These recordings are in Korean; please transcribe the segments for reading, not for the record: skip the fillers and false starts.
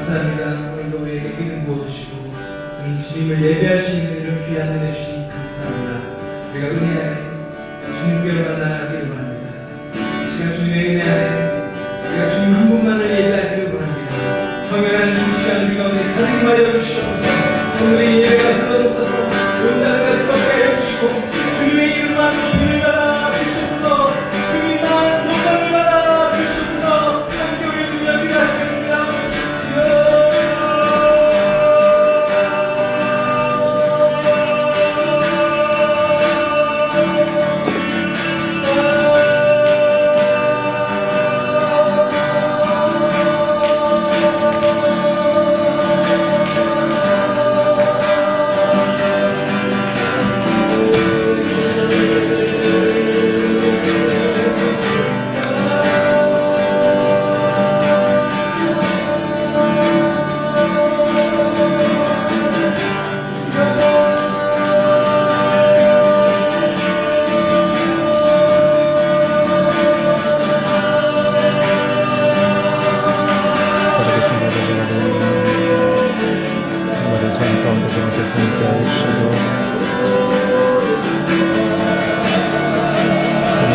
감사합니다. 오늘도 우리에게 믿음 부어주시고 주님을 예배할 수 있는 이런 귀한 은혜 주시니 감사합니다. 우리가 은혜 안에 주님께로 만나기를 원합니다. 이 시간 주님의 은혜 안에 우리가 주님 한 분만을 예배하기를 원합니다. 성령하나님 이 시간 우리 가운데 가득히 맞아 주시옵소서. 오늘의 예배가 흘러넘쳐서 온 나라가 뜨겁게 해주시고 주님의 이름만 힘을 받아 주시옵소서. 주님만 영광을 받아 주시옵소서. 함께 우리 주님 함께 하시겠습니다.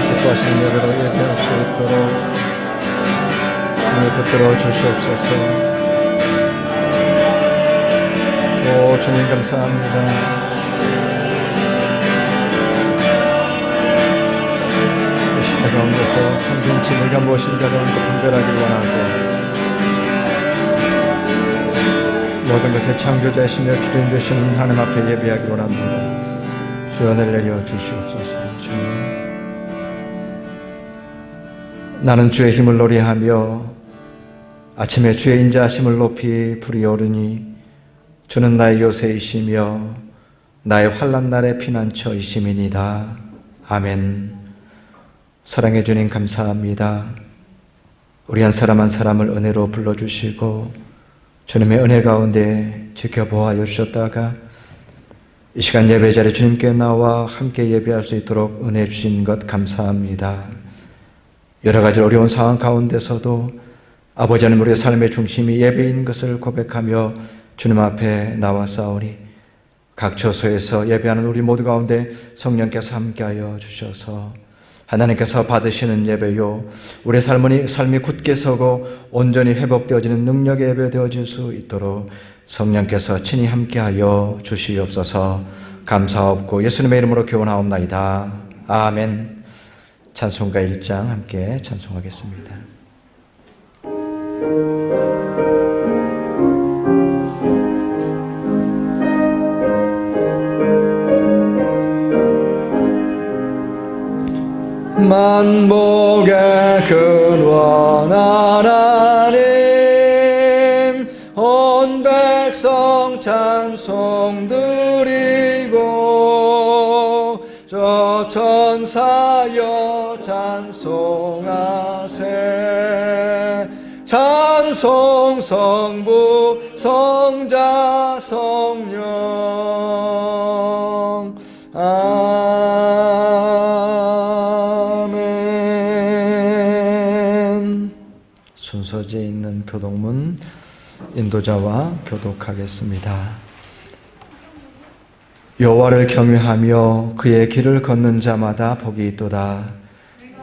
기뻐하시는 예배로 예배할 수 있도록 오늘 붙들어 주시옵소서. 오 주님 감사합니다. 이 시대 가운데서 참된 진리가 무엇인가를 분별하길 원하고 모든 것의 창조자이시며 주인 되시는 하나님 앞에 예배하길 원합니다. 주여 은혜를 내려 주시옵소서. 주님, 나는 주의 힘을 노래하며 아침에 주의 인자하심을 높이 부리오르니 주는 나의 요새이시며 나의 환난 날의 피난처이심이니이다. 아멘. 사랑해 주님 감사합니다. 우리 한 사람 한 사람을 은혜로 불러주시고 주님의 은혜 가운데 지켜보아 주셨다가 이 시간 예배 자리에 주님께 나와 함께 예배할 수 있도록 은혜 주신 것 감사합니다. 여러 가지 어려운 상황 가운데서도 아버지 하나님 우리의 삶의 중심이 예배인 것을 고백하며 주님 앞에 나왔사오니 각 처소에서 예배하는 우리 모두 가운데 성령께서 함께하여 주셔서 하나님께서 받으시는 예배요 우리의 삶이 굳게 서고 온전히 회복되어지는 능력의 예배 되어질 수 있도록 성령께서 친히 함께하여 주시옵소서. 감사하옵고 예수님의 이름으로 교훈하옵나이다. 아멘. 찬송가 1장 함께 찬송하겠습니다. 만복의 근원 하나님 온 백성 찬송 드리고 저 천사여 찬송하세. 찬송 성부 성자 성령 아멘. 순서지에 있는 교독문 인도자와 교독하겠습니다. 여호와를 경외하며 그의 길을 걷는 자마다 복이 있도다.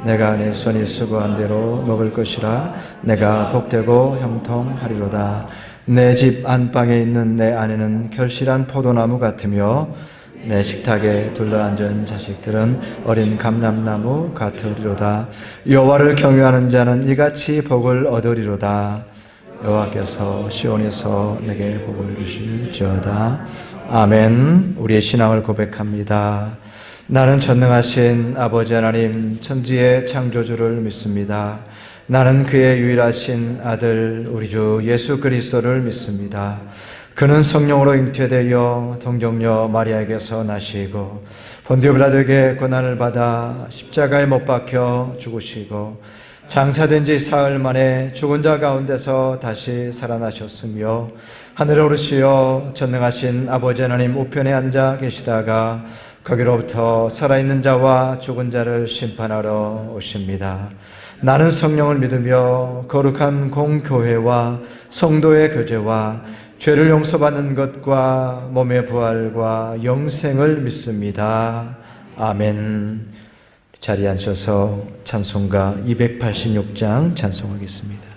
내가 내 손이 수고한 대로 먹을 것이라. 내가 복되고 형통하리로다. 내 집 안방에 있는 내 아내는 결실한 포도나무 같으며 내 식탁에 둘러앉은 자식들은 어린 감람나무 같으리로다. 여호와를 경외하는 자는 이같이 복을 얻으리로다. 여호와께서 시온에서 내게 복을 주실지어다. 아멘. 우리의 신앙을 고백합니다. 나는 전능하신 아버지 하나님 천지의 창조주를 믿습니다. 나는 그의 유일하신 아들 우리 주 예수 그리스도를 믿습니다. 그는 성령으로 잉태되어 동정녀 마리아에게서 나시고 본디오 빌라도에게 고난을 받아 십자가에 못 박혀 죽으시고 장사된 지 사흘 만에 죽은 자 가운데서 다시 살아나셨으며 하늘에 오르시어 전능하신 아버지 하나님 우편에 앉아 계시다가 거기로부터 살아있는 자와 죽은 자를 심판하러 오십니다. 나는 성령을 믿으며 거룩한 공교회와 성도의 교제와 죄를 용서받는 것과 몸의 부활과 영생을 믿습니다. 아멘. 자리에 앉으셔서 찬송가 286장 찬송하겠습니다.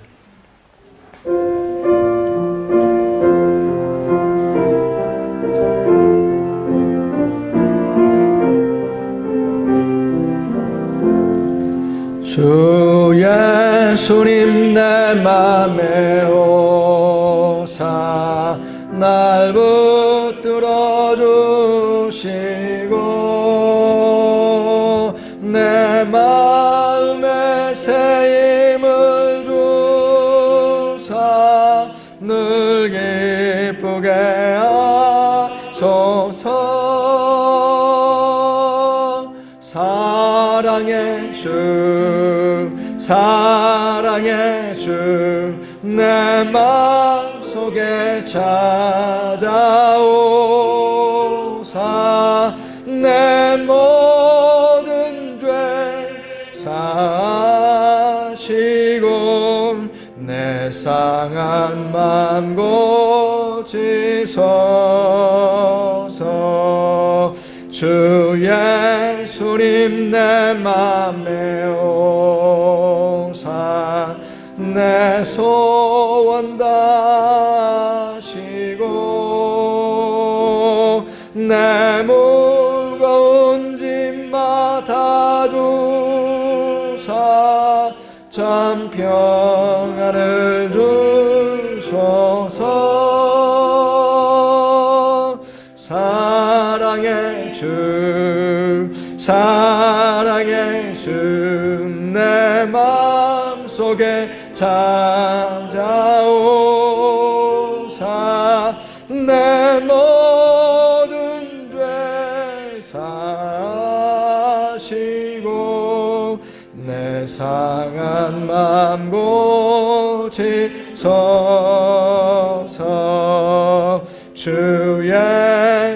주 예수님 내 맘에 오사 날 붙들어 주시고 내 마음에 새 힘을 주사 늘 기쁘게 하소서. 사랑의 주 내 마음속에 찾아오사 내 모든 죄 사시고 내 상한 맘 고치소서. 주 예수님 내 맘에 오사 내 소원 다시고 내 무거운 짐 맡아주사 참 평안을 주소서. 사랑의 주 내 마음속에 찾아오사 내 모든 죄 사시고 내 상한 맘 고치소서. 주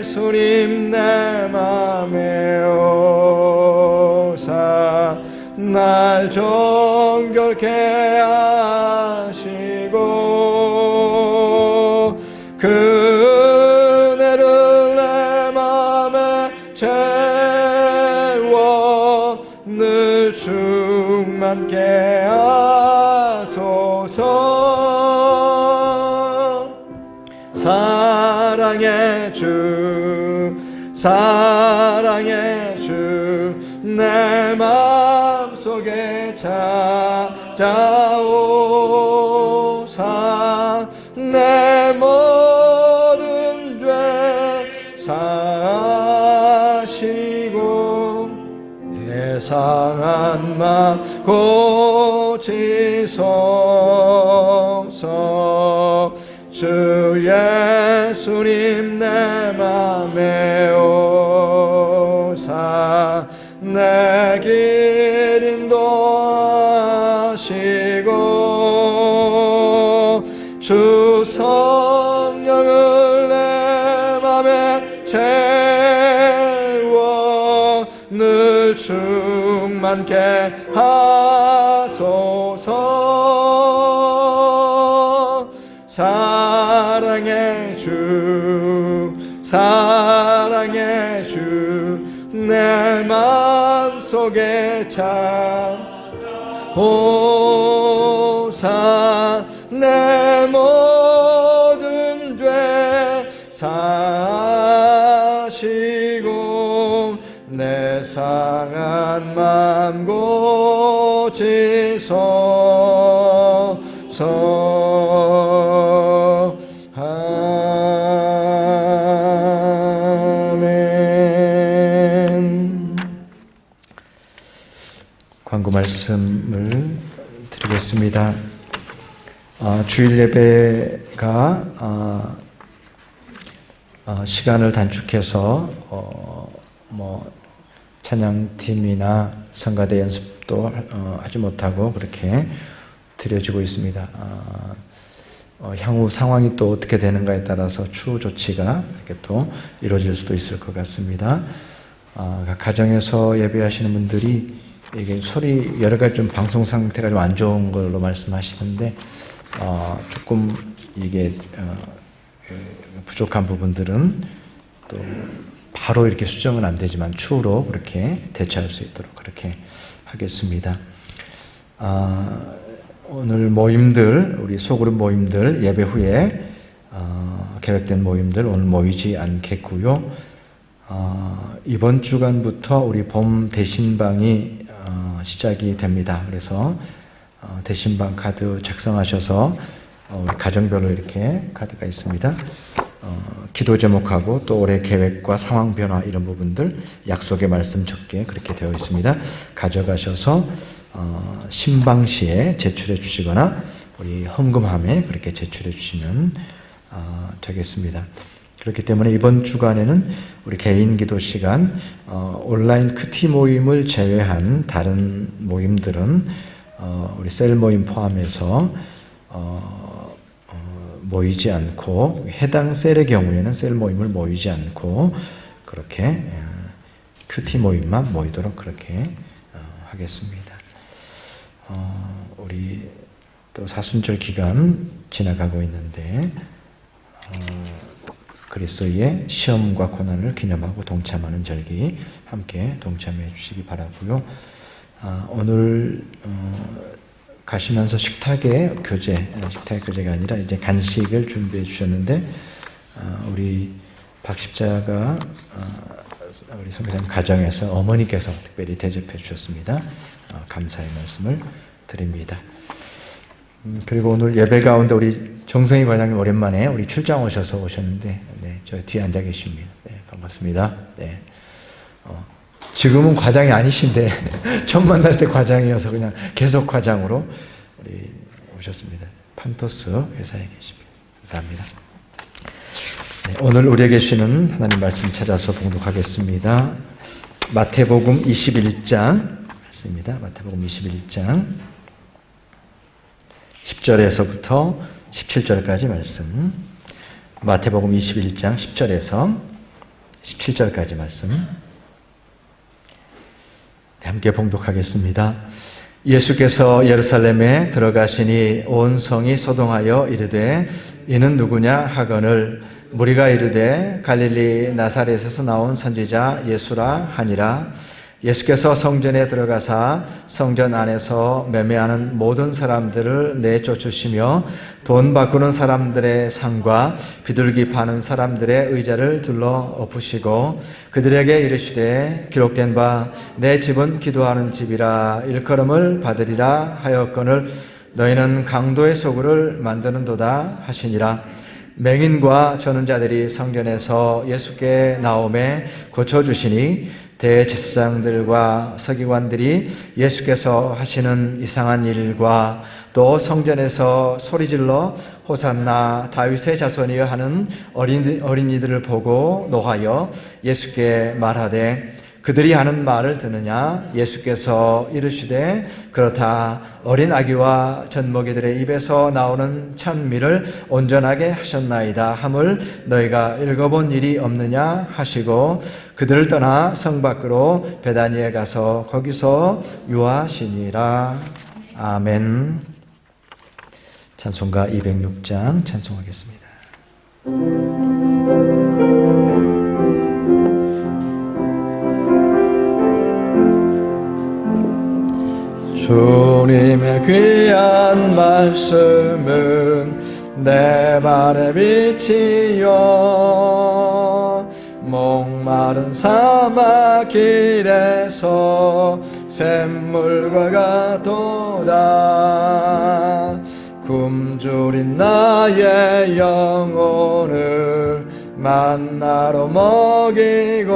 예수님 내 맘에 오사 날 정결케 하시고 그 은혜를 내 맘에 채워 늘 충만케 하소서. 사랑의 주 내 마음속에 찾아오사 내 모든 죄 사시고 내 상한 맘 고치소서. 주 예수님 내 맘에 오사 내 길 인도하시고 주 성령을 내 맘에 채워 늘 충만케 하소서. 사랑의 주 내 마음속에 찾아오사 내 모든 죄 사시고 내 상한 맘 고치소서. 광고 말씀을 드리겠습니다. 주일 예배가 시간을 단축해서 찬양팀이나 성가대 연습도 하지 못하고 그렇게 드려지고 있습니다. 향후 상황이 또 어떻게 되는가에 따라서 추후 조치가 이렇게 또 이루어질 수도 있을 것 같습니다. 가정에서 예배하시는 분들이 이게 소리 여러 가지 좀 방송 상태가 좀 안 좋은 걸로 말씀하시는데 조금 이게 부족한 부분들은 또 바로 이렇게 수정은 안 되지만 추후로 그렇게 대처할 수 있도록 그렇게 하겠습니다. 오늘 모임들, 우리 소그룹 모임들 예배 후에 계획된 모임들 오늘 모이지 않겠고요. 이번 주간부터 우리 봄 대신방이 시작이 됩니다. 그래서 대신방 카드 작성하셔서 가정별로 이렇게 카드가 있습니다. 기도 제목하고 또 올해 계획과 상황 변화 이런 부분들 약속의 말씀 적게 그렇게 되어 있습니다. 가져가셔서 신방시에 제출해 주시거나 우리 헌금함에 그렇게 제출해 주시면 되겠습니다. 그렇기 때문에 이번 주간에는 우리 개인 기도 시간, 온라인 큐티 모임을 제외한 다른 모임들은 우리 셀 모임 포함해서 모이지 않고 해당 셀의 경우에는 셀 모임을 모이지 않고 그렇게 큐티 모임만 모이도록 그렇게 하겠습니다. 우리 또 사순절 기간 지나가고 있는데 그리스도의 시험과 고난을 기념하고 동참하는 절기 함께 동참해 주시기 바라고요. 오늘 가시면서 식탁의 교제가 아니라 이제 간식을 준비해 주셨는데 우리 박십자가 우리 성교사님 가정에서 어머니께서 특별히 대접해 주셨습니다. 감사의 말씀을 드립니다. 그리고 오늘 예배 가운데 우리 정성희 과장님 오랜만에 우리 출장 오셨는데 네, 저 뒤에 앉아 계십니다. 네, 반갑습니다. 네. 지금은 과장이 아니신데 처음 만날 때 과장이어서 그냥 계속 과장으로 우리 오셨습니다. 판토스 회사에 계십니다. 감사합니다. 네, 오늘 우리에게 주시는 하나님 말씀 찾아서 봉독하겠습니다. 마태복음 21장 말씀입니다. 마태복음 21장 10절에서부터 17절까지 말씀. 마태복음 21장 10절에서 17절까지 말씀. 함께 봉독하겠습니다. 예수께서 예루살렘에 들어가시니 온 성이 소동하여 이르되 이는 누구냐 하거늘 무리가 이르되 갈릴리 나사렛에서 나온 선지자 예수라 하니라. 예수께서 성전에 들어가사 성전 안에서 매매하는 모든 사람들을 내쫓으시며 돈 바꾸는 사람들의 상과 비둘기 파는 사람들의 의자를 둘러 엎으시고 그들에게 이르시되 기록된 바 내 집은 기도하는 집이라 일컬음을 받으리라 하였거늘 너희는 강도의 소굴을 만드는도다 하시니라. 맹인과 저는 자들이 성전에서 예수께 나오매 고쳐주시니 대제사장들과 서기관들이 예수께서 하시는 이상한 일과 또 성전에서 소리질러 호산나 다윗의 자손이여 하는 어린이들을 보고 노하여 예수께 말하되 그들이 하는 말을 듣느냐. 예수께서 이르시되 그렇다. 어린 아기와 젖먹이들의 입에서 나오는 찬미를 온전하게 하셨나이다 함을 너희가 읽어본 일이 없느냐 하시고 그들을 떠나 성 밖으로 베다니에 가서 거기서 유하시니라. 아멘. 찬송가 206장 찬송하겠습니다. 주님의 귀한 말씀은 내 발의 빛이요 목마른 사막 길에서 샘물과 같도다. 굶주린 나의 영혼을 만나로 먹이고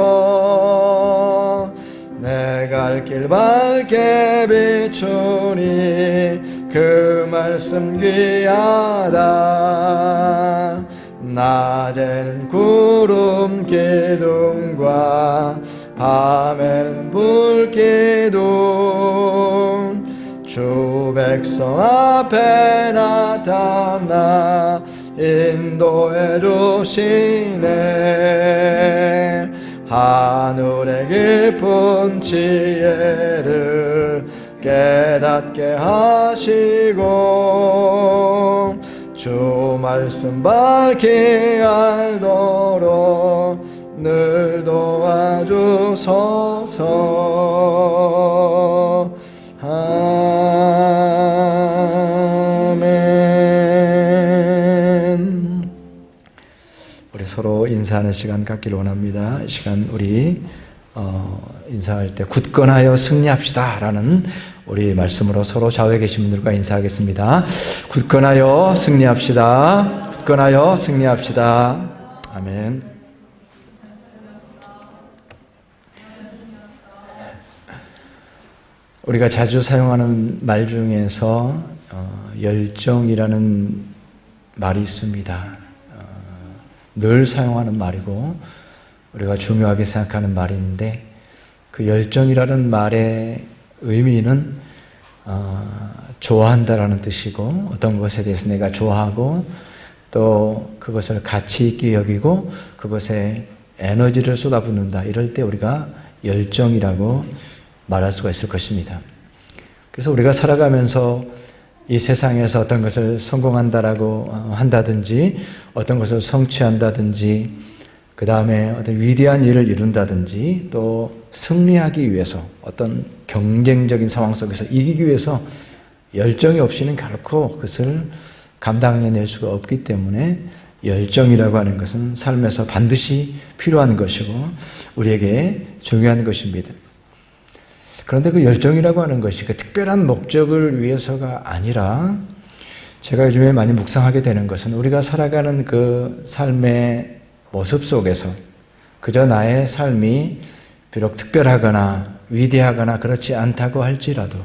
내 갈 길 밝게 비추니 그 말씀 귀하다. 낮에는 구름 기둥과 밤에는 불 기둥 주 백성 앞에 나타나 인도해 주시네. 하늘의 깊은 지혜를 깨닫게 하시고 주 말씀 밝히 알도록 늘 도와주소서. 아멘. 우리 서로 인사하는 시간 갖기를 원합니다. 이 시간 우리 인사할 때 굳건하여 승리합시다 라는 우리 말씀으로 서로 좌우에 계신 분들과 인사하겠습니다. 굳건하여 승리합시다. 굳건하여 승리합시다. 아멘. 우리가 자주 사용하는 말 중에서 열정이라는 말이 있습니다. 늘 사용하는 말이고 우리가 중요하게 생각하는 말인데, 그 열정이라는 말의 의미는 좋아한다라는 뜻이고, 어떤 것에 대해서 내가 좋아하고 또 그것을 가치 있게 여기고 그것에 에너지를 쏟아붓는다, 이럴 때 우리가 열정이라고 말할 수가 있을 것입니다. 그래서 우리가 살아가면서 이 세상에서 어떤 것을 성공한다라고 한다든지, 어떤 것을 성취한다든지, 그 다음에 어떤 위대한 일을 이룬다든지, 또 승리하기 위해서 어떤 경쟁적인 상황 속에서 이기기 위해서 열정이 없이는 결코 그것을 감당해낼 수가 없기 때문에 열정이라고 하는 것은 삶에서 반드시 필요한 것이고 우리에게 중요한 것입니다. 그런데 그 열정이라고 하는 것이 그 특별한 목적을 위해서가 아니라, 제가 요즘에 많이 묵상하게 되는 것은 우리가 살아가는 그 삶의 모습 속에서 그저 나의 삶이 비록 특별하거나 위대하거나 그렇지 않다고 할지라도,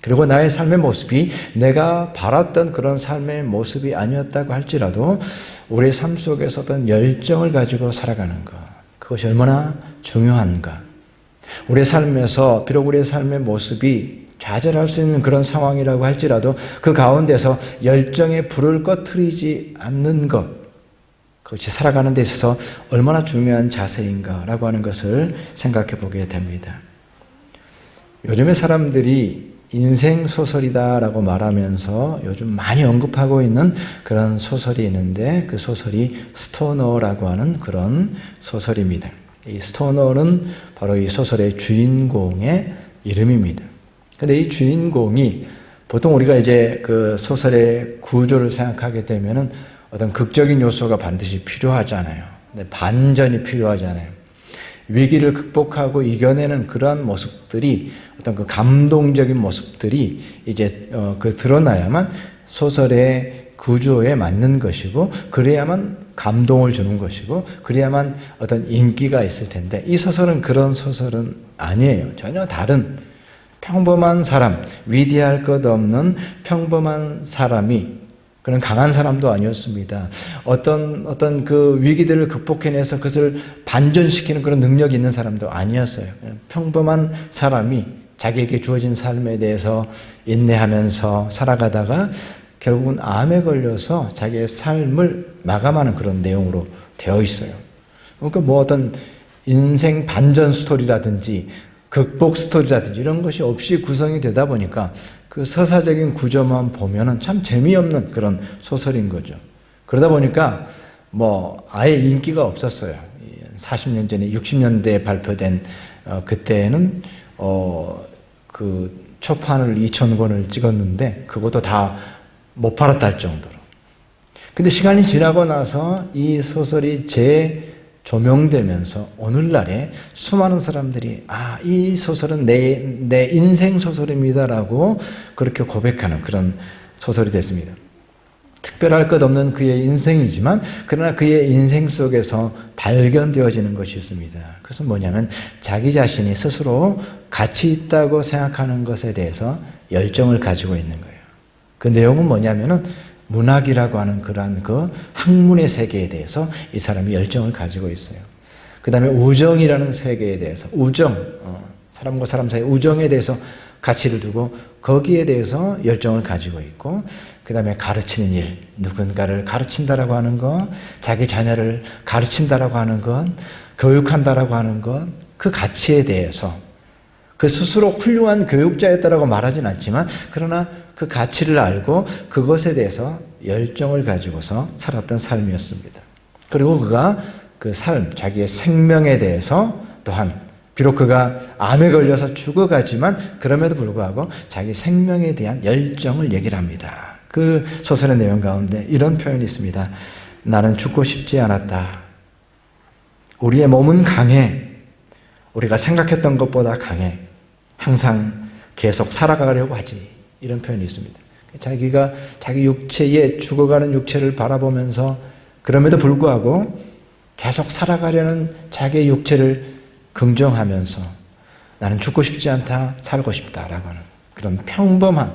그리고 나의 삶의 모습이 내가 바랐던 그런 삶의 모습이 아니었다고 할지라도 우리의 삶 속에서 어떤 열정을 가지고 살아가는 것, 그것이 얼마나 중요한가. 우리의 삶에서 비록 우리의 삶의 모습이 좌절할 수 있는 그런 상황이라고 할지라도 그 가운데서 열정의 불을 꺼트리지 않는 것, 그것이 살아가는 데 있어서 얼마나 중요한 자세인가라고 하는 것을 생각해 보게 됩니다. 요즘에 사람들이 인생소설이다라고 말하면서 요즘 많이 언급하고 있는 그런 소설이 있는데, 그 소설이 스토너라고 하는 그런 소설입니다. 이 스토너는 바로 이 소설의 주인공의 이름입니다. 근데 이 주인공이, 보통 우리가 이제 그 소설의 구조를 생각하게 되면은 어떤 극적인 요소가 반드시 필요하잖아요. 반전이 필요하잖아요. 위기를 극복하고 이겨내는 그러한 모습들이, 어떤 그 감동적인 모습들이 이제 그 드러나야만 소설의 구조에 맞는 것이고, 그래야만 감동을 주는 것이고, 그래야만 어떤 인기가 있을 텐데, 이 소설은 그런 소설은 아니에요. 전혀 다른 평범한 사람, 위대할 것 없는 평범한 사람이, 그런 강한 사람도 아니었습니다. 어떤 그 위기들을 극복해내서 그것을 반전시키는 그런 능력이 있는 사람도 아니었어요. 평범한 사람이 자기에게 주어진 삶에 대해서 인내하면서 살아가다가 결국은 암에 걸려서 자기의 삶을 마감하는 그런 내용으로 되어 있어요. 그러니까 뭐 어떤 인생 반전 스토리라든지 극복 스토리라든지 이런 것이 없이 구성이 되다 보니까 그 서사적인 구조만 보면은 참 재미없는 그런 소설인 거죠. 그러다 보니까 뭐 아예 인기가 없었어요. 40년 전에 60년대에 발표된 그때는 그 초판을 2,000권을 찍었는데 그것도 다 못 팔았다 할 정도로. 근데 시간이 지나고 나서 이 소설이 재조명되면서 오늘날에 수많은 사람들이 이 소설은 내 인생 소설입니다라고 그렇게 고백하는 그런 소설이 됐습니다. 특별할 것 없는 그의 인생이지만 그러나 그의 인생 속에서 발견되어지는 것이 있습니다. 그것은 뭐냐면 자기 자신이 스스로 가치 있다고 생각하는 것에 대해서 열정을 가지고 있는 거예요. 그 내용은 뭐냐면은 문학이라고 하는 그러한 그 학문의 세계에 대해서 이 사람이 열정을 가지고 있어요. 그 다음에 우정이라는 세계에 대해서, 사람과 사람 사이의 우정에 대해서 가치를 두고 거기에 대해서 열정을 가지고 있고, 그 다음에 가르치는 일, 누군가를 가르친다라고 하는 것, 자기 자녀를 가르친다라고 하는 것, 교육한다라고 하는 것, 그 가치에 대해서 그 스스로 훌륭한 교육자였다라고 말하진 않지만, 그러나 그 가치를 알고 그것에 대해서 열정을 가지고서 살았던 삶이었습니다. 그리고 그가 그 삶, 자기의 생명에 대해서 또한 비록 그가 암에 걸려서 죽어가지만 그럼에도 불구하고 자기 생명에 대한 열정을 얘기를 합니다. 그 소설의 내용 가운데 이런 표현이 있습니다. 나는 죽고 싶지 않았다. 우리의 몸은 강해. 우리가 생각했던 것보다 강해. 항상 계속 살아가려고 하지. 이런 표현이 있습니다. 자기가 자기 육체에 죽어가는 육체를 바라보면서 그럼에도 불구하고 계속 살아가려는 자기의 육체를 긍정하면서 나는 죽고 싶지 않다, 살고 싶다라고 하는 그런 평범한,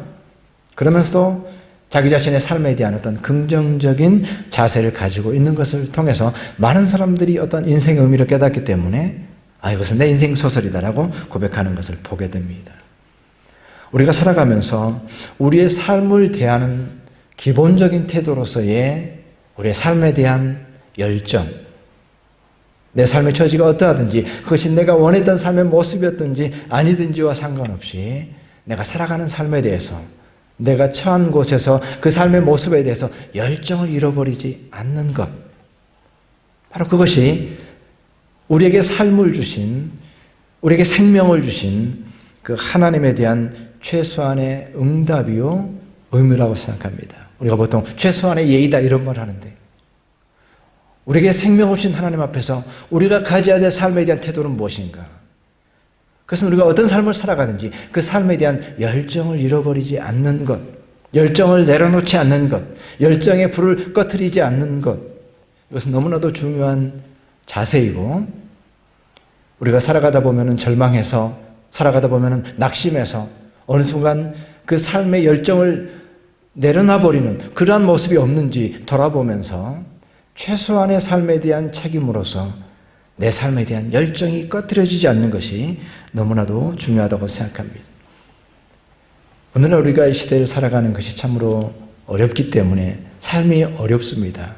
그러면서도 자기 자신의 삶에 대한 어떤 긍정적인 자세를 가지고 있는 것을 통해서 많은 사람들이 어떤 인생의 의미를 깨닫기 때문에 이것은 내 인생 소설이다라고 고백하는 것을 보게 됩니다. 우리가 살아가면서 우리의 삶을 대하는 기본적인 태도로서의 우리의 삶에 대한 열정, 내 삶의 처지가 어떠하든지 그것이 내가 원했던 삶의 모습이었든지 아니든지와 상관없이 내가 살아가는 삶에 대해서, 내가 처한 곳에서 그 삶의 모습에 대해서 열정을 잃어버리지 않는 것, 바로 그것이 우리에게 삶을 주신, 우리에게 생명을 주신 그 하나님에 대한 최소한의 응답이요 의무라고 생각합니다. 우리가 보통 최소한의 예의다 이런 말 하는데, 우리에게 생명을 주신 하나님 앞에서 우리가 가져야 될 삶에 대한 태도는 무엇인가? 그것은 우리가 어떤 삶을 살아가든지 그 삶에 대한 열정을 잃어버리지 않는 것, 열정을 내려놓지 않는 것, 열정의 불을 꺼트리지 않는 것, 이것은 너무나도 중요한 자세이고, 우리가 살아가다 보면 절망해서, 살아가다 보면 낙심해서 어느 순간 그 삶의 열정을 내려놔버리는 그러한 모습이 없는지 돌아보면서 최소한의 삶에 대한 책임으로서 내 삶에 대한 열정이 꺼트려지지 않는 것이 너무나도 중요하다고 생각합니다. 오늘날 우리가 이 시대를 살아가는 것이 참으로 어렵기 때문에 삶이 어렵습니다.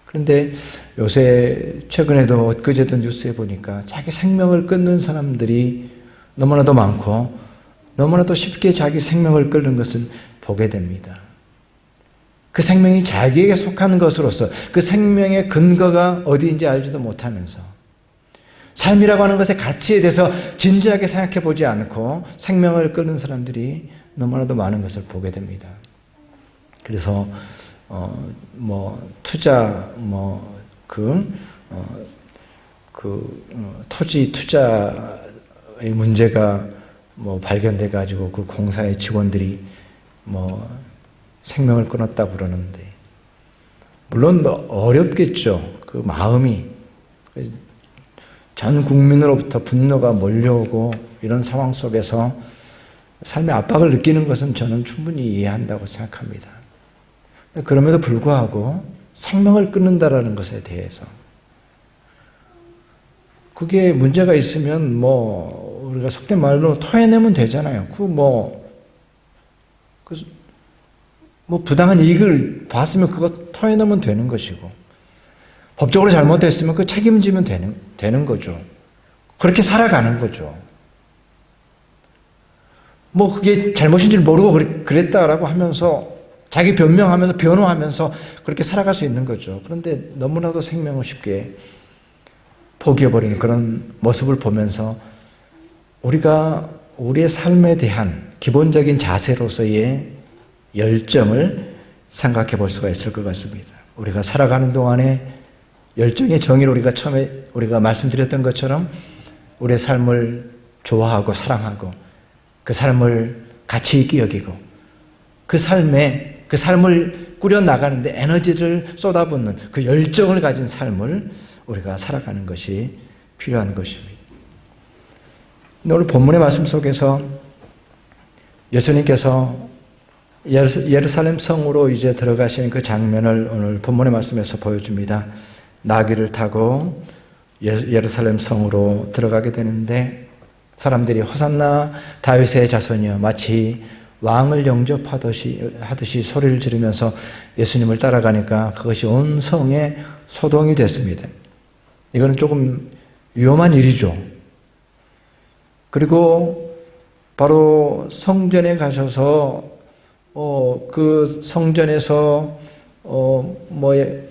그런데 요새 최근에도 엊그제도 뉴스에 보니까 자기 생명을 끊는 사람들이 너무나도 많고 너무나도 쉽게 자기 생명을 끊는 것을 보게 됩니다. 그 생명이 자기에게 속한 것으로서 그 생명의 근거가 어디인지 알지도 못하면서 삶이라고 하는 것의 가치에 대해서 진지하게 생각해 보지 않고 생명을 끊는 사람들이 너무나도 많은 것을 보게 됩니다. 그래서 투자 토지 투자의 문제가 발견돼 가지고 그 공사의 직원들이 생명을 끊었다고 그러는데, 물론 어렵겠죠. 그 마음이 전 국민으로부터 분노가 몰려오고 이런 상황 속에서 삶의 압박을 느끼는 것은 저는 충분히 이해한다고 생각합니다. 그럼에도 불구하고 생명을 끊는다라는 것에 대해서 그게 문제가 있으면 우리가 속된 말로 토해내면 되잖아요. 부당한 이익을 봤으면 그거 토해내면 되는 것이고, 법적으로 잘못됐으면 그 책임지면 되는 거죠. 그렇게 살아가는 거죠. 그게 잘못인지 모르고 그랬다라고 하면서 자기 변명하면서 변호하면서 그렇게 살아갈 수 있는 거죠. 그런데 너무나도 생명을 쉽게 포기해버리는 그런 모습을 보면서 우리가 우리의 삶에 대한 기본적인 자세로서의 열정을 생각해 볼 수가 있을 것 같습니다. 우리가 살아가는 동안에 열정의 정의를 우리가 말씀드렸던 것처럼 우리의 삶을 좋아하고 사랑하고 그 삶을 가치 있게 여기고 그 삶을 꾸려나가는데 에너지를 쏟아붓는 그 열정을 가진 삶을 우리가 살아가는 것이 필요한 것입니다. 오늘 본문의 말씀 속에서 예수님께서 예루살렘 성으로 이제 들어가시는 그 장면을 오늘 본문의 말씀에서 보여줍니다. 나귀를 타고 예루살렘 성으로 들어가게 되는데 사람들이 호산나 다윗의 자손이여 마치 왕을 영접하듯이 소리를 지르면서 예수님을 따라가니까 그것이 온 성에 소동이 됐습니다. 이거는 조금 위험한 일이죠. 그리고 바로 성전에 가셔서 그 성전에서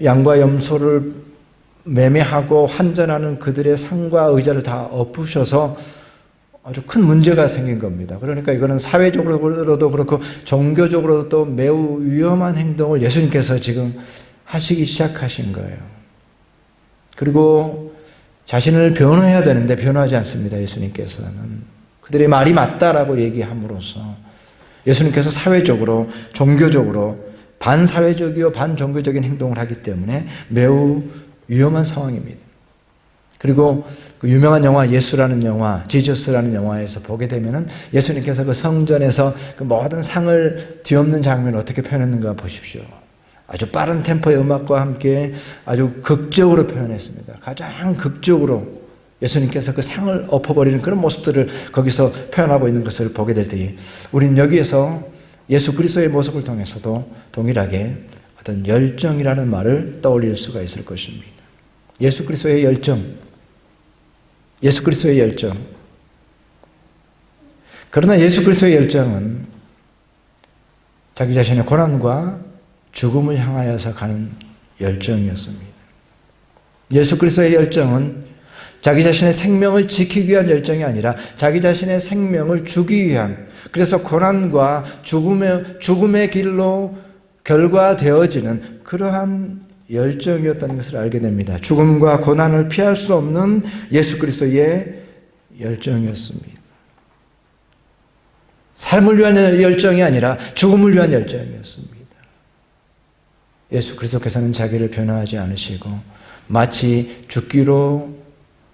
양과 염소를 매매하고 환전하는 그들의 상과 의자를 다 엎으셔서 아주 큰 문제가 생긴 겁니다. 그러니까 이거는 사회적으로도 그렇고 종교적으로도 매우 위험한 행동을 예수님께서 지금 하시기 시작하신 거예요. 그리고 자신을 변호해야 되는데 변호하지 않습니다. 예수님께서는 그들의 말이 맞다라고 얘기함으로써 예수님께서 사회적으로 종교적으로 반사회적이요 반종교적인 행동을 하기 때문에 매우 위험한 상황입니다. 그리고 그 유명한 영화 예수라는 영화, 지저스라는 영화에서 보게 되면은 예수님께서 그 성전에서 그 모든 상을 뒤엎는 장면을 어떻게 표현했는가 보십시오. 아주 빠른 템포의 음악과 함께 아주 극적으로 표현했습니다. 가장 극적으로 예수님께서 그 상을 엎어버리는 그런 모습들을 거기서 표현하고 있는 것을 보게 될 때에 우리는 여기에서 예수 그리스도의 모습을 통해서도 동일하게 어떤 열정이라는 말을 떠올릴 수가 있을 것입니다. 예수 그리스도의 열정, 예수 그리스도의 열정. 그러나 예수 그리스도의 열정은 자기 자신의 고난과 죽음을 향하여서 가는 열정이었습니다. 예수 그리스도의 열정은 자기 자신의 생명을 지키기 위한 열정이 아니라 자기 자신의 생명을 주기 위한, 그래서 고난과 죽음의 길로 결과되어지는 그러한 열정이었다는 것을 알게 됩니다. 죽음과 고난을 피할 수 없는 예수 그리스도의 열정이었습니다. 삶을 위한 열정이 아니라 죽음을 위한 열정이었습니다. 예수 그리스도께서는 자기를 변화하지 않으시고 마치 죽기로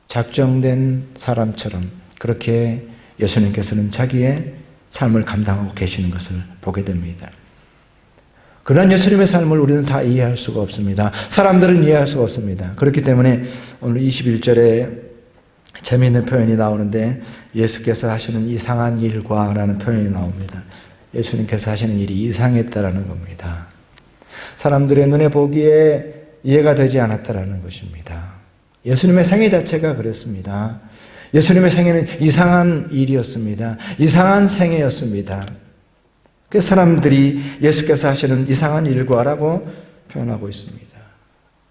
작정된 사람처럼 그렇게 예수님께서는 자기의 삶을 감당하고 계시는 것을 보게 됩니다. 그러한 예수님의 삶을 우리는 다 이해할 수가 없습니다. 사람들은 이해할 수가 없습니다. 그렇기 때문에 오늘 21절에 재미있는 표현이 나오는데 예수께서 하시는 이상한 일과 라는 표현이 나옵니다. 예수님께서 하시는 일이 이상했다라는 겁니다. 사람들의 눈에 보기에 이해가 되지 않았다라는 것입니다. 예수님의 생애 자체가 그랬습니다. 예수님의 생애는 이상한 일이었습니다. 이상한 생애였습니다. 그 사람들이 예수께서 하시는 이상한 일과라고 표현하고 있습니다.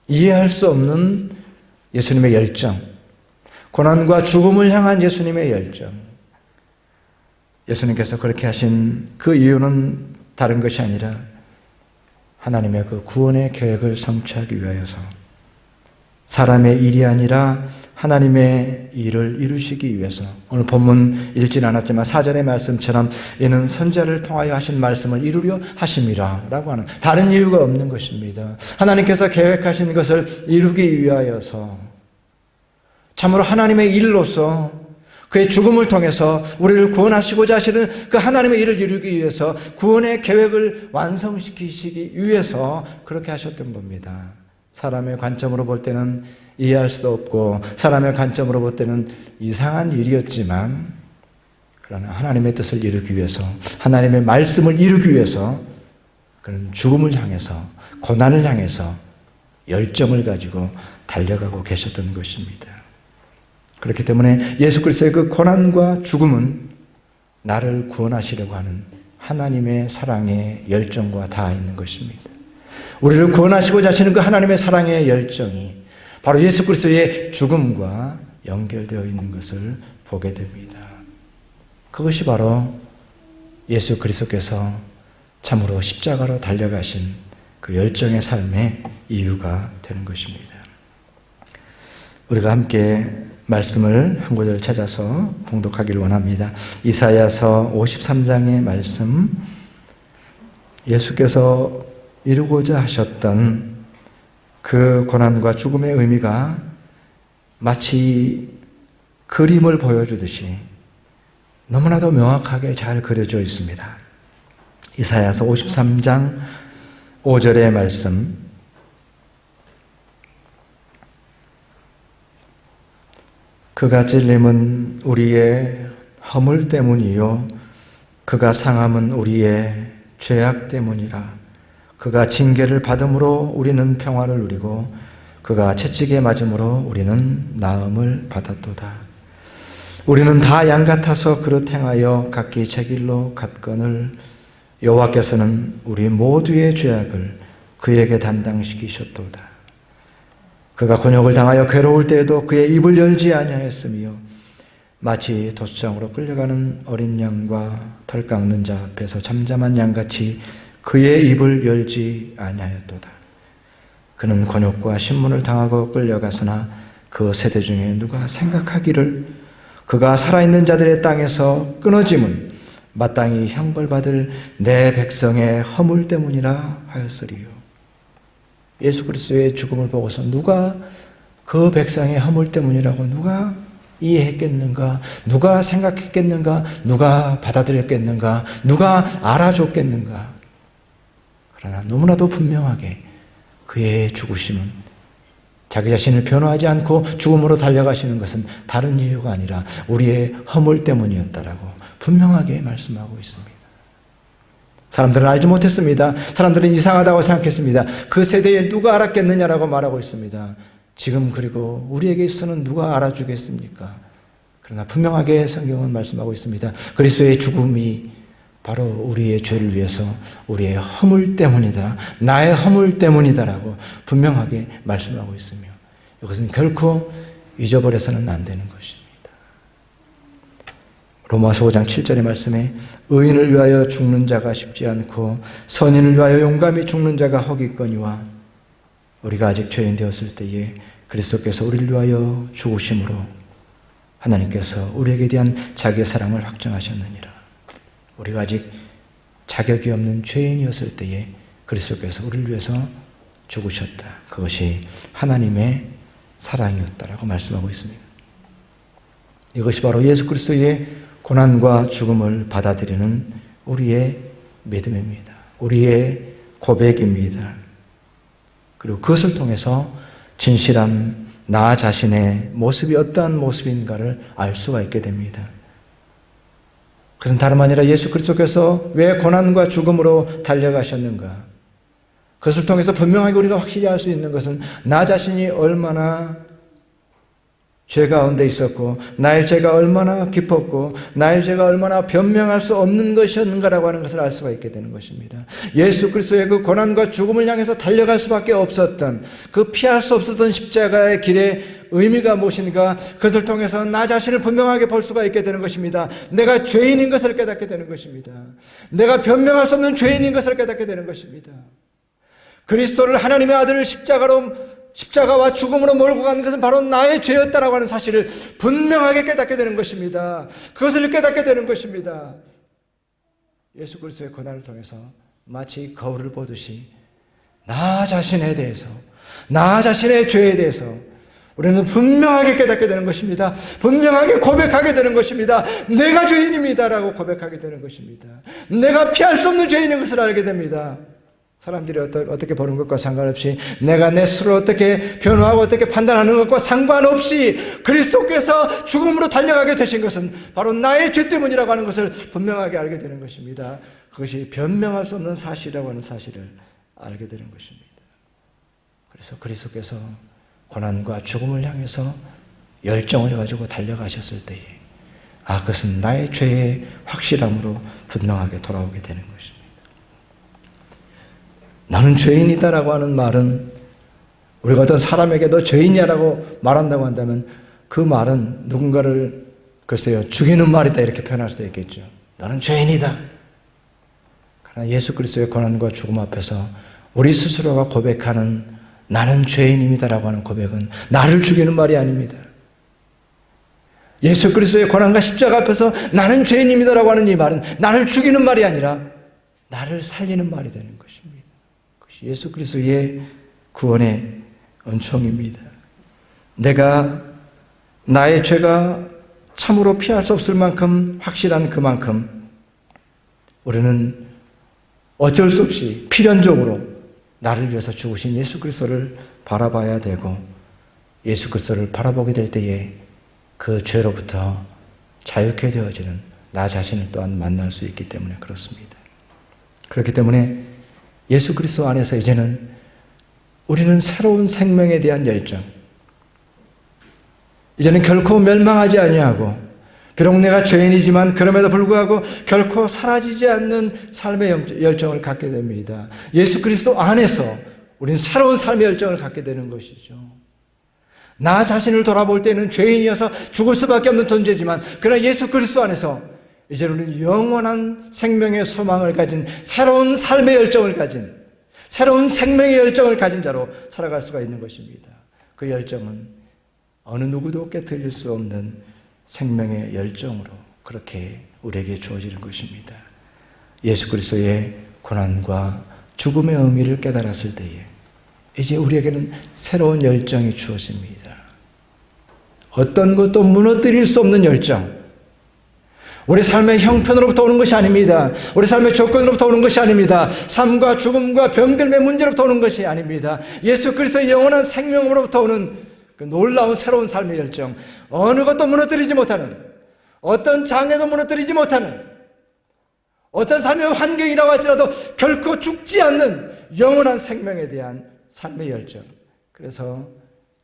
이해할 수 없는 예수님의 열정, 고난과 죽음을 향한 예수님의 열정. 예수님께서 그렇게 하신 그 이유는 다른 것이 아니라 하나님의 그 구원의 계획을 성취하기 위하여서 사람의 일이 아니라 하나님의 일을 이루시기 위해서 오늘 본문 읽진 않았지만 4절의 말씀처럼 이는 선지자를 통하여 하신 말씀을 이루려 하심이라 라고 하는 다른 이유가 없는 것입니다. 하나님께서 계획하신 것을 이루기 위하여서 참으로 하나님의 일로서 그의 죽음을 통해서 우리를 구원하시고자 하시는 그 하나님의 일을 이루기 위해서 구원의 계획을 완성시키시기 위해서 그렇게 하셨던 겁니다. 사람의 관점으로 볼 때는 이해할 수도 없고 사람의 관점으로 볼 때는 이상한 일이었지만 그러나 하나님의 뜻을 이루기 위해서 하나님의 말씀을 이루기 위해서 그는 죽음을 향해서 고난을 향해서 열정을 가지고 달려가고 계셨던 것입니다. 그렇기 때문에 예수 그리스도의 그 고난과 죽음은 나를 구원하시려고 하는 하나님의 사랑의 열정과 닿아 있는 것입니다. 우리를 구원하시고자 하시는 그 하나님의 사랑의 열정이 바로 예수 그리스도의 죽음과 연결되어 있는 것을 보게 됩니다. 그것이 바로 예수 그리스도께서 참으로 십자가로 달려가신 그 열정의 삶의 이유가 되는 것입니다. 우리가 함께 말씀을 한 구절 찾아서 봉독하기를 원합니다. 이사야서 53장의 말씀, 예수께서 이루고자 하셨던 그 고난과 죽음의 의미가 마치 그림을 보여주듯이 너무나도 명확하게 잘 그려져 있습니다. 이사야서 53장 5절의 말씀, 그가 찔림은 우리의 허물 때문이요 그가 상함은 우리의 죄악 때문이라. 그가 징계를 받음으로 우리는 평화를 누리고 그가 채찍에 맞음으로 우리는 나음을 받았도다. 우리는 다 양 같아서 그릇 행하여 각기 제 길로 갔거늘 여호와께서는 우리 모두의 죄악을 그에게 담당시키셨도다. 그가 곤욕을 당하여 괴로울 때에도 그의 입을 열지 아니하였으며 마치 도수장으로 끌려가는 어린 양과 털 깎는 자 앞에서 잠잠한 양같이 그의 입을 열지 아니하였도다. 그는 곤욕과 신문을 당하고 끌려가서나 그 세대 중에 누가 생각하기를 그가 살아있는 자들의 땅에서 끊어짐은 마땅히 형벌받을 내 백성의 허물 때문이라 하였으리요. 예수 그리스도의 죽음을 보고서 누가 그 백성의 허물 때문이라고 누가 이해했겠는가? 누가 생각했겠는가? 누가 받아들였겠는가? 누가 알아줬겠는가? 그러나 너무나도 분명하게 그의 죽으심은 자기 자신을 변호하지 않고 죽음으로 달려가시는 것은 다른 이유가 아니라 우리의 허물 때문이었다라고 분명하게 말씀하고 있습니다. 사람들은 알지 못했습니다. 사람들은 이상하다고 생각했습니다. 그 세대에 누가 알았겠느냐라고 말하고 있습니다. 지금 그리고 우리에게 있어서는 누가 알아주겠습니까? 그러나 분명하게 성경은 말씀하고 있습니다. 그리스도의 죽음이 바로 우리의 죄를 위해서 우리의 허물 때문이다. 나의 허물 때문이다라고 분명하게 말씀하고 있으며 이것은 결코 잊어버려서는 안 되는 것입니다. 로마서 5장 7절의 말씀에 의인을 위하여 죽는 자가 쉽지 않고 선인을 위하여 용감히 죽는 자가 허기거니와 우리가 아직 죄인 되었을 때에 그리스도께서 우리를 위하여 죽으심으로 하나님께서 우리에게 대한 자기의 사랑을 확증하셨느니라. 우리가 아직 자격이 없는 죄인이었을 때에 그리스도께서 우리를 위해서 죽으셨다. 그것이 하나님의 사랑이었다라고 말씀하고 있습니다. 이것이 바로 예수 그리스도의 고난과 죽음을 받아들이는 우리의 믿음입니다. 우리의 고백입니다. 그리고 그것을 통해서 진실한 나 자신의 모습이 어떠한 모습인가를 알 수가 있게 됩니다. 그것은 다름 아니라 예수 그리스도께서 왜 고난과 죽음으로 달려가셨는가? 그것을 통해서 분명하게 우리가 확실히 알 수 있는 것은 나 자신이 얼마나 죄 가운데 있었고 나의 죄가 얼마나 깊었고 나의 죄가 얼마나 변명할 수 없는 것이었는가라고 하는 것을 알 수가 있게 되는 것입니다. 예수 그리스도의 그 고난과 죽음을 향해서 달려갈 수밖에 없었던 그 피할 수 없었던 십자가의 길의 의미가 무엇인가 그것을 통해서 나 자신을 분명하게 볼 수가 있게 되는 것입니다. 내가 죄인인 것을 깨닫게 되는 것입니다. 내가 변명할 수 없는 죄인인 것을 깨닫게 되는 것입니다. 그리스도를 하나님의 아들을 십자가와 죽음으로 몰고 간 것은 바로 나의 죄였다라고 하는 사실을 분명하게 깨닫게 되는 것입니다. 그것을 깨닫게 되는 것입니다. 예수 그리스도의 고난을 통해서 마치 거울을 보듯이 나 자신에 대해서 나 자신의 죄에 대해서 우리는 분명하게 깨닫게 되는 것입니다. 분명하게 고백하게 되는 것입니다. 내가 죄인입니다라고 고백하게 되는 것입니다. 내가 피할 수 없는 죄인인 것을 알게 됩니다. 사람들이 어떻게 보는 것과 상관없이 내가 내 스스로 어떻게 변호하고 어떻게 판단하는 것과 상관없이 그리스도께서 죽음으로 달려가게 되신 것은 바로 나의 죄 때문이라고 하는 것을 분명하게 알게 되는 것입니다. 그것이 변명할 수 없는 사실이라고 하는 사실을 알게 되는 것입니다. 그래서 그리스도께서 고난과 죽음을 향해서 열정을 가지고 달려가셨을 때에 그것은 나의 죄의 확실함으로 분명하게 돌아오게 되는 것입니다. 나는 죄인이다라고 하는 말은 우리가 어떤 사람에게 너 죄인이냐라고 말한다고 한다면 그 말은 누군가를 글쎄요 죽이는 말이다 이렇게 표현할 수도 있겠죠. 너는 죄인이다. 그러나 예수 그리스도의 고난과 죽음 앞에서 우리 스스로가 고백하는 나는 죄인입니다라고 하는 고백은 나를 죽이는 말이 아닙니다. 예수 그리스도의 고난과 십자가 앞에서 나는 죄인입니다라고 하는 이 말은 나를 죽이는 말이 아니라 나를 살리는 말이 되는 것입니다. 예수 그리스도의 구원의 은총입니다. 내가 나의 죄가 참으로 피할 수 없을 만큼 확실한 그만큼 우리는 어쩔 수 없이 필연적으로 나를 위해서 죽으신 예수 그리스도를 바라봐야 되고 예수 그리스도를 바라보게 될 때에 그 죄로부터 자유케 되어지는 나 자신을 또한 만날 수 있기 때문에 그렇습니다. 그렇기 때문에 예수 그리스도 안에서 이제는 우리는 새로운 생명에 대한 열정, 이제는 결코 멸망하지 아니하고 비록 내가 죄인이지만 그럼에도 불구하고 결코 사라지지 않는 삶의 열정을 갖게 됩니다. 예수 그리스도 안에서 우리는 새로운 삶의 열정을 갖게 되는 것이죠. 나 자신을 돌아볼 때는 죄인이어서 죽을 수밖에 없는 존재지만 그러나 예수 그리스도 안에서 이제 우리는 영원한 생명의 소망을 가진 새로운 삶의 열정을 가진 새로운 생명의 열정을 가진 자로 살아갈 수가 있는 것입니다. 그 열정은 어느 누구도 깨트릴 수 없는 생명의 열정으로 그렇게 우리에게 주어지는 것입니다. 예수 그리스도의 고난과 죽음의 의미를 깨달았을 때에 이제 우리에게는 새로운 열정이 주어집니다. 어떤 것도 무너뜨릴 수 없는 열정. 우리 삶의 형편으로부터 오는 것이 아닙니다. 우리 삶의 조건으로부터 오는 것이 아닙니다. 삶과 죽음과 병들의 문제로부터 오는 것이 아닙니다. 예수 그리스도의 영원한 생명으로부터 오는 그 놀라운 새로운 삶의 열정. 어느 것도 무너뜨리지 못하는, 어떤 장애도 무너뜨리지 못하는, 어떤 삶의 환경이라고 할지라도 결코 죽지 않는 영원한 생명에 대한 삶의 열정. 그래서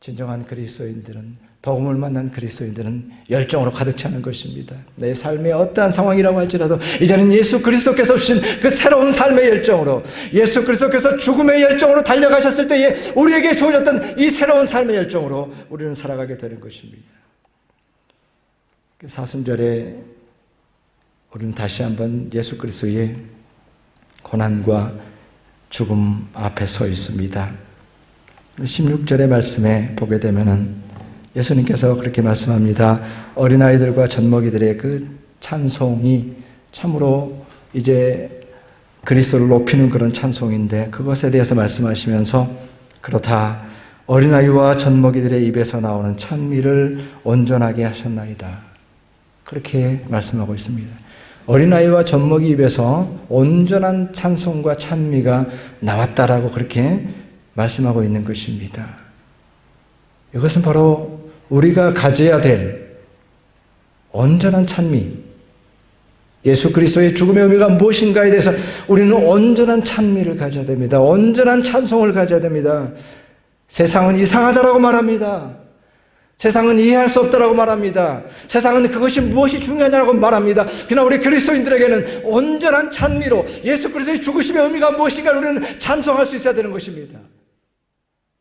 진정한 그리스도인들은, 복음을 만난 그리스도인들은 열정으로 가득 차는 것입니다. 내 삶의 어떠한 상황이라고 할지라도 이제는 예수 그리스도께서 주신 그 새로운 삶의 열정으로, 예수 그리스도께서 죽음의 열정으로 달려가셨을 때에 우리에게 주어졌던 이 새로운 삶의 열정으로 우리는 살아가게 되는 것입니다. 사순절에 우리는 다시 한번 예수 그리스도의 고난과 죽음 앞에 서 있습니다. 16절의 말씀에 보게 되면은 예수님께서 그렇게 말씀합니다. 어린아이들과 젖먹이들의 그 찬송이 참으로 이제 그리스도를 높이는 그런 찬송인데 그것에 대해서 말씀하시면서 그렇다 어린아이와 젖먹이들의 입에서 나오는 찬미를 온전하게 하셨나이다. 그렇게 말씀하고 있습니다. 어린아이와 젖먹이 입에서 온전한 찬송과 찬미가 나왔다라고 그렇게 말씀하고 있는 것입니다. 이것은 바로 우리가 가져야 될 온전한 찬미, 예수 그리스도의 죽음의 의미가 무엇인가에 대해서 우리는 온전한 찬미를 가져야 됩니다. 온전한 찬송을 가져야 됩니다. 세상은 이상하다라고 말합니다. 세상은 이해할 수 없다라고 말합니다. 세상은 그것이 무엇이 중요하냐고 말합니다. 그러나 우리 그리스도인들에게는 온전한 찬미로 예수 그리스도의 죽으심의 의미가 무엇인가를 우리는 찬송할 수 있어야 되는 것입니다.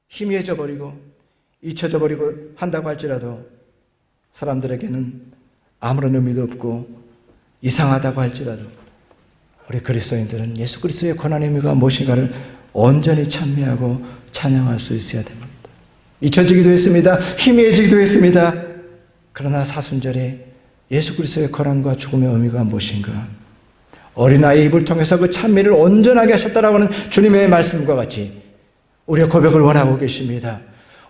희미해져 버리고 잊혀져 버리고 한다고 할지라도 사람들에게는 아무런 의미도 없고 이상하다고 할지라도 우리 그리스도인들은 예수 그리스도의 고난의 의미가 무엇인가를 온전히 찬미하고 찬양할 수 있어야 됩니다. 잊혀지기도 했습니다. 희미해지기도 했습니다. 그러나 사순절에 예수 그리스도의 고난과 죽음의 의미가 무엇인가, 어린아이의 입을 통해서 그 찬미를 온전하게 하셨다라고 하는 주님의 말씀과 같이 우리의 고백을 원하고 계십니다.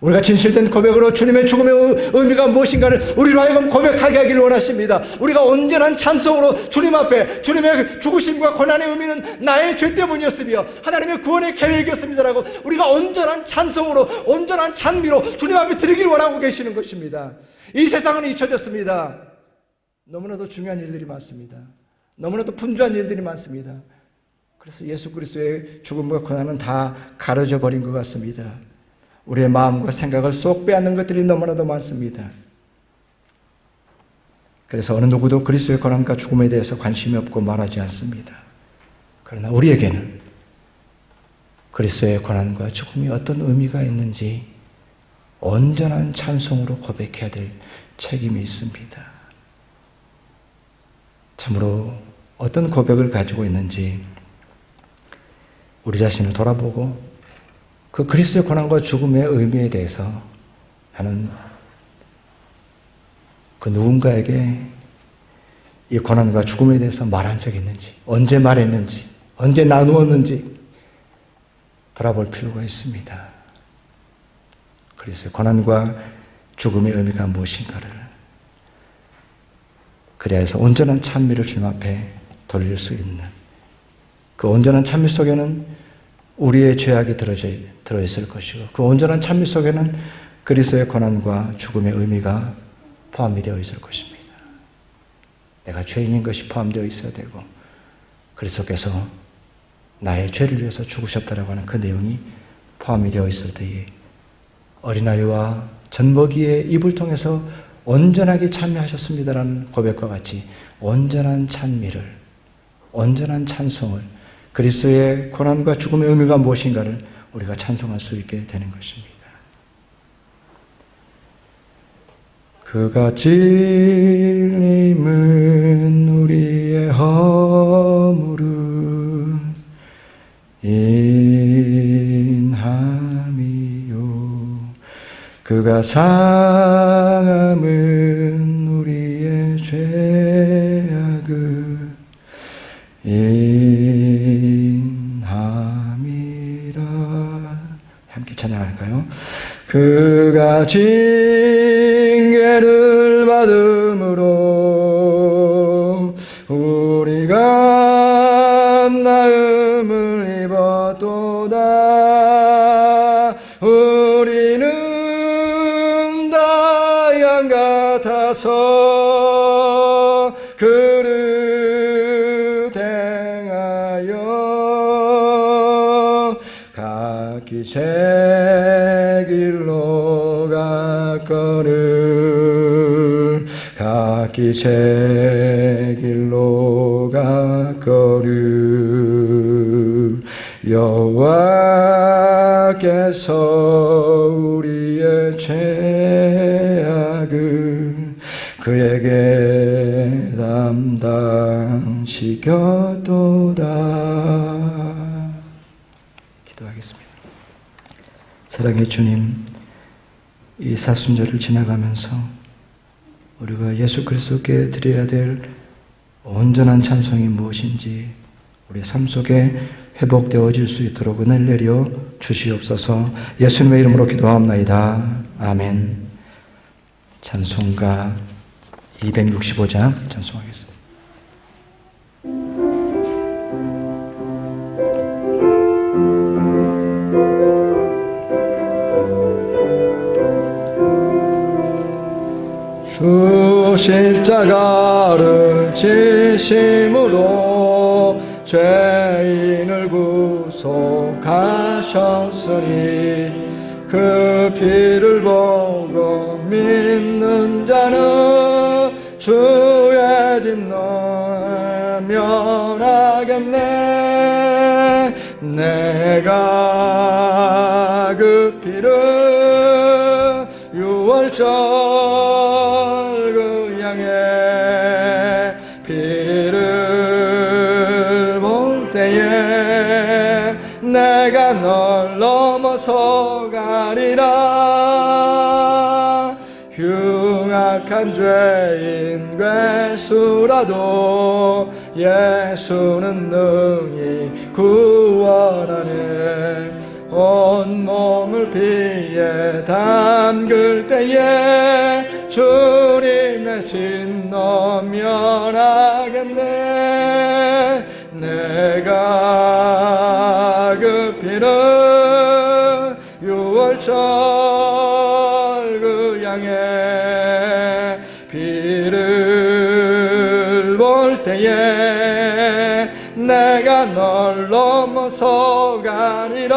우리가 진실된 고백으로 주님의 죽음의 의미가 무엇인가를 우리로 하여금 고백하게 하기를 원하십니다. 우리가 온전한 찬송으로 주님 앞에 주님의 죽으심과 고난의 의미는 나의 죄 때문이었으며 하나님의 구원의 계획이었습니다라고 우리가 온전한 찬송으로 온전한 찬미로 주님 앞에 드리기를 원하고 계시는 것입니다. 이 세상은 잊혀졌습니다. 너무나도 중요한 일들이 많습니다. 너무나도 분주한 일들이 많습니다. 그래서 예수 그리스도의 죽음과 고난은 다 가려져 버린 것 같습니다. 우리의 마음과 생각을 쏙 빼앗는 것들이 너무나도 많습니다. 그래서 어느 누구도 그리스도의 고난과 죽음에 대해서 관심이 없고 말하지 않습니다. 그러나 우리에게는 그리스도의 고난과 죽음이 어떤 의미가 있는지 온전한 찬송으로 고백해야 될 책임이 있습니다. 참으로 어떤 고백을 가지고 있는지 우리 자신을 돌아보고 그 그리스도의 고난과 죽음의 의미에 대해서 나는 그 누군가에게 이 고난과 죽음에 대해서 말한 적이 있는지, 언제 말했는지, 언제 나누었는지 돌아볼 필요가 있습니다. 그리스도의 고난과 죽음의 의미가 무엇인가를, 그래야 해서 온전한 찬미를 주님 앞에 돌릴 수 있는, 그 온전한 찬미 속에는 우리의 죄악이 들어있을 것이고 그 온전한 찬미 속에는 그리스도의 고난과 죽음의 의미가 포함이 되어 있을 것입니다. 내가 죄인인 것이 포함되어 있어야 되고 그리스도께서 나의 죄를 위해서 죽으셨다라고 하는 그 내용이 포함이 되어 있을 때에 어린아이와 젖먹이의 입을 통해서 온전하게 참여하셨습니다라는 고백과 같이 온전한 찬미를, 온전한 찬송을, 그리스도의 고난과 죽음의 의미가 무엇인가를 우리가 찬송할 수 있게 되는 것입니다. 그가 찔림은 우리의 허물은 인함이요, 그가 상함은 우리의 죄악을 인함이라. 함께 찬양할까요? 그가 징계를 받음으로 우리가 나음을 입었도다. 우리는 다 양 같아서 그릇 행하여 각기 제 길로 갔거늘, 각기 제 길로 갔거늘. 여호와께서 우리의 죄악을 그에게 담당시켰도다. 기도하겠습니다. 사랑의 주님, 이 사순절을 지나가면서 우리가 예수 그리스도께 드려야 될 온전한 찬송이 무엇인지 우리 삶 속에 회복되어질 수 있도록 은혜를 내려 주시옵소서. 예수님의 이름으로 기도하옵나이다. 아멘. 찬송가 265장 찬송하겠습니다. 주 십자가를 지심으로 죄인을 구속하셨으니 그 피를 보고 믿는 자는 주의 진노에 면하겠네. 내가 그 피를 유월절 그 양의 피를 볼 때에 내가 널 넘어서 가리라. 흉악한 죄인 괴수라도 예수는 능히 구원하네. 온몸을 피에 담글 때에 주님의 진노 면하겠네. 내가 그 피를 유월절 그 양의 피를 볼 때에 내가 널 넘어서 가리라.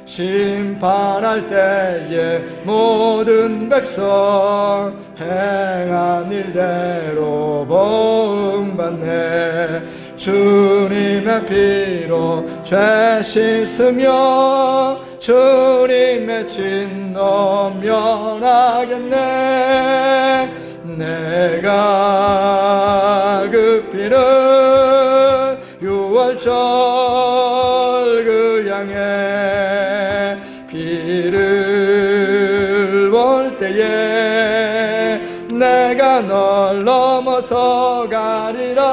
심판할 때에 모든 백성 행한 일대로 보응받네. 주님의 피로 죄 씻으며 주님의 진노 면하겠네. 내가 그 피를 유월절 그 양의 피를 볼 때에 내가 널 넘어서 가리라.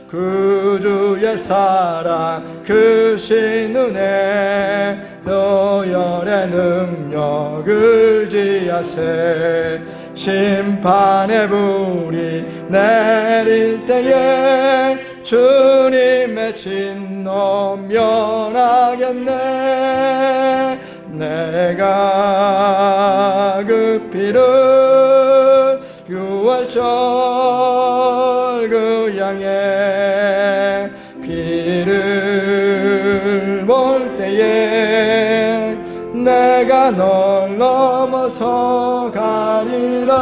그 주의 사랑 크신 은혜 도열의 능력을 지하세. 심판의 불이 내릴 때에 주님의 진노 면하겠네. 내가 그 피를 6월절 그 양의 피를 볼 때에 내가 널 넘어서 가리라.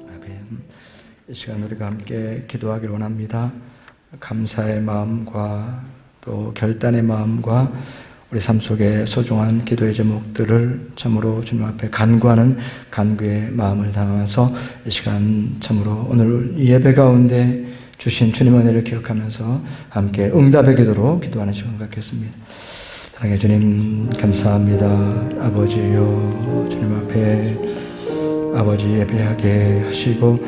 아멘. 이 시간 우리가 함께 기도하기를 원합니다. 감사의 마음과 또 결단의 마음과 우리 삶 속에 소중한 기도의 제목들을 참으로 주님 앞에 간구하는 간구의 마음을 담아서 이 시간 참으로 오늘 이 예배 가운데 주신 주님의 은혜를 기억하면서 함께 응답의 기도로 기도하는 시간 갖겠습니다. 사랑의 주님 감사합니다. 아버지요, 주님 앞에 아버지 예배하게 하시고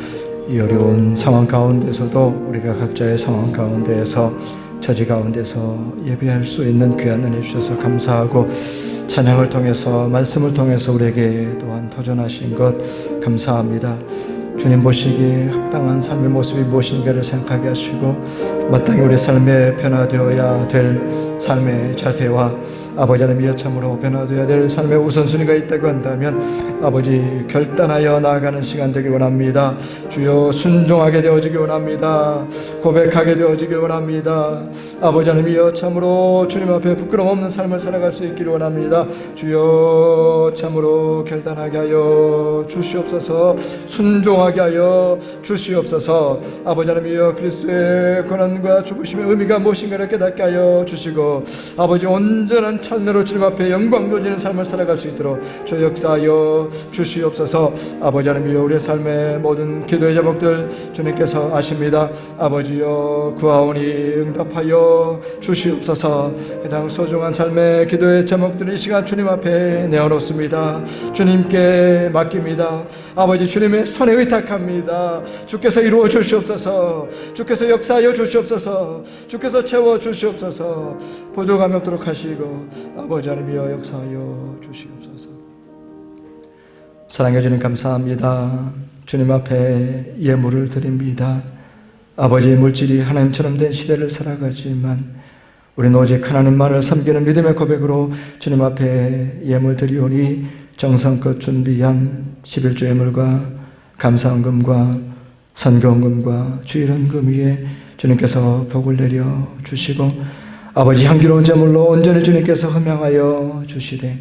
이 어려운 상황 가운데서도 우리가 각자의 상황 가운데에서 처지 가운데서 예배할 수 있는 귀한 은혜 주셔서 감사하고, 찬양을 통해서 말씀을 통해서 우리에게 또한 도전하신 것 감사합니다. 주님 보시기에 합당한 삶의 모습이 무엇인가를 생각하게 하시고 마땅히 우리 삶에 변화되어야 될 삶의 자세와 아버지 하나님이여 참으로 변화되어야 될 삶의 우선순위가 있다고 한다면 아버지 결단하여 나아가는 시간 되길 원합니다. 주여 순종하게 되어지길 원합니다. 고백하게 되어지길 원합니다. 아버지 하나님이여 참으로 주님 앞에 부끄러움 없는 삶을 살아갈 수 있기를 원합니다. 주여 참으로 결단하게 하여 주시옵소서. 순종하게 하여 주시옵소서. 아버지 하나님이여 그리스도의 고난과 죽으심의 의미가 무엇인가를 깨닫게 하여 주시고 아버지 온전한 찬미로 주님 앞에 영광 돌리는 삶을 살아갈 수 있도록 주 역사하여 주시옵소서. 아버지 하나님이여 우리의 삶의 모든 기도의 제목들 주님께서 아십니다. 아버지여 구하오니 응답하여 주시옵소서. 가장 소중한 삶의 기도의 제목들을 이 시간 주님 앞에 내어놓습니다. 주님께 맡깁니다. 아버지 주님의 손에 의탁합니다. 주께서 이루어 주시옵소서. 주께서 역사하여 주시옵소서. 주께서 채워 주시옵소서. 부족함이 없도록 하시고 아버지 하나님이여 역사하여 주시옵소서. 사랑해 주님 감사합니다. 주님 앞에 예물을 드립니다. 아버지의 물질이 하나님처럼 된 시대를 살아가지만 우리는 오직 하나님만을 섬기는 믿음의 고백으로 주님 앞에 예물 드리오니 정성껏 준비한 11조 예물과 감사헌금과 선교헌금과 주일헌금 위에 주님께서 복을 내려 주시고 아버지 향기로운 제물로 온전히 주님께서 흠양하여 주시되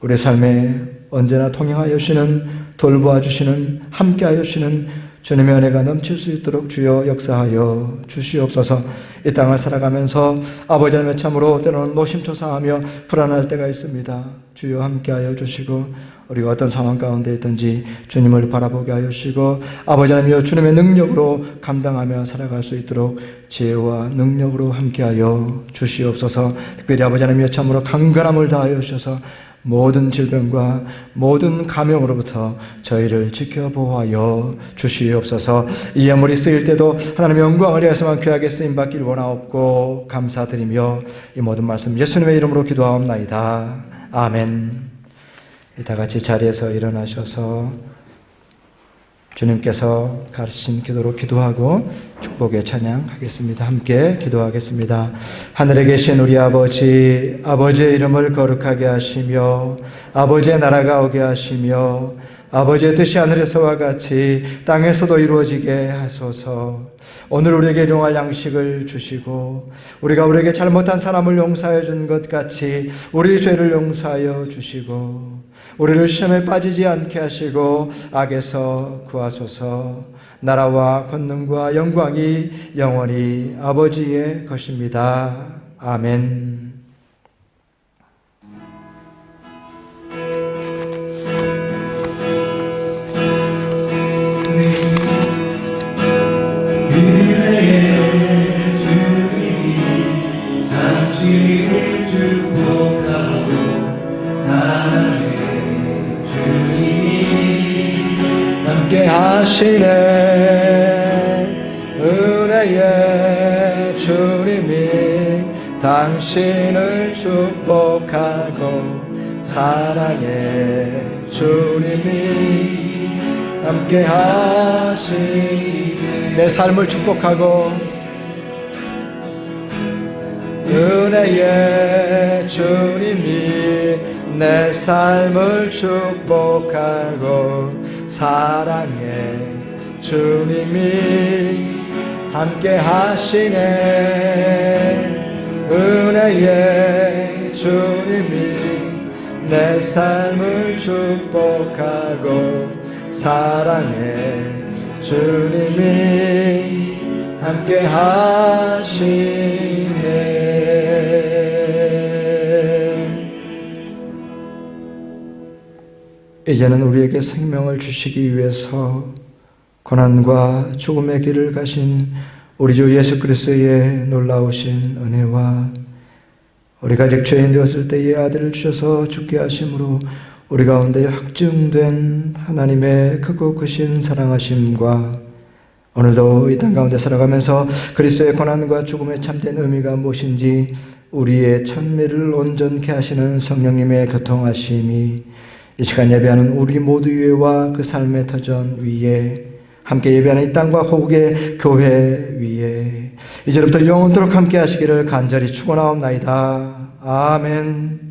우리 삶에 언제나 통행하여 주시는, 돌보아 주시는, 함께하여 주시는 주님의 은혜가 넘칠 수 있도록 주여 역사하여 주시옵소서. 이 땅을 살아가면서 아버지 하나님의 참으로 때로는 노심초사하며 불안할 때가 있습니다. 주여 함께하여 주시고 우리가 어떤 상황 가운데 있든지 주님을 바라보게 하여 주시고 아버지 하나님이여 주님의 능력으로 감당하며 살아갈 수 있도록 지혜와 능력으로 함께하여 주시옵소서. 특별히 아버지 하나님이여 참으로 강건함을 다하여 주셔서 모든 질병과 모든 감염으로부터 저희를 지켜보호하여 주시옵소서. 이 예물이 쓰일 때도 하나님의 영광을 위해서만 귀하게 쓰임받기를 원하옵고 감사드리며 이 모든 말씀 예수님의 이름으로 기도하옵나이다. 아멘. 다 같이 자리에서 일어나셔서 주님께서 가르치신 기도로 기도하고 축복의 찬양하겠습니다. 함께 기도하겠습니다. 하늘에 계신 우리 아버지, 아버지의 이름을 거룩하게 하시며 아버지의 나라가 오게 하시며 아버지의 뜻이 하늘에서와 같이 땅에서도 이루어지게 하소서. 오늘 우리에게 일용할 양식을 주시고 우리에게 잘못한 사람을 용서해 준 것 같이 우리 죄를 용서하여 주시고 우리를 시험에 빠지지 않게 하시고 악에서 구하소서. 나라와 권능과 영광이 영원히 아버지의 것입니다. 아멘. 은혜의 주님이 당신을 축복하고 사랑의 주님이 함께 하시네. 은혜의 주님이 당신을 축복하고 사랑의 주님이 함께 하시네. 내 삶을 축복하고 은혜의 주님이 내 삶을 축복하고 사랑해 주님이 함께 하시네. 은혜의 주님이 내 삶을 축복하고 사랑해 주님이 함께 하시네. 이제는 우리에게 생명을 주시기 위해서 고난과 죽음의 길을 가신 우리 주 예수 그리스도의 놀라우신 은혜와 우리가 아직 죄인 되었을 때의 아들을 주셔서 죽게 하심으로 우리 가운데 확증된 하나님의 크고 크신 사랑하심과 오늘도 이 땅 가운데 살아가면서 그리스도의 고난과 죽음의 참된 의미가 무엇인지 우리의 찬미를 온전케 하시는 성령님의 교통하심이 이 시간 예배하는 우리 모두 위에와 그 삶의 터전 위에 함께 예배하는 이 땅과 호국의 교회 위에 이제부터 영원토록 함께 하시기를 간절히 축원하옵나이다. 아멘.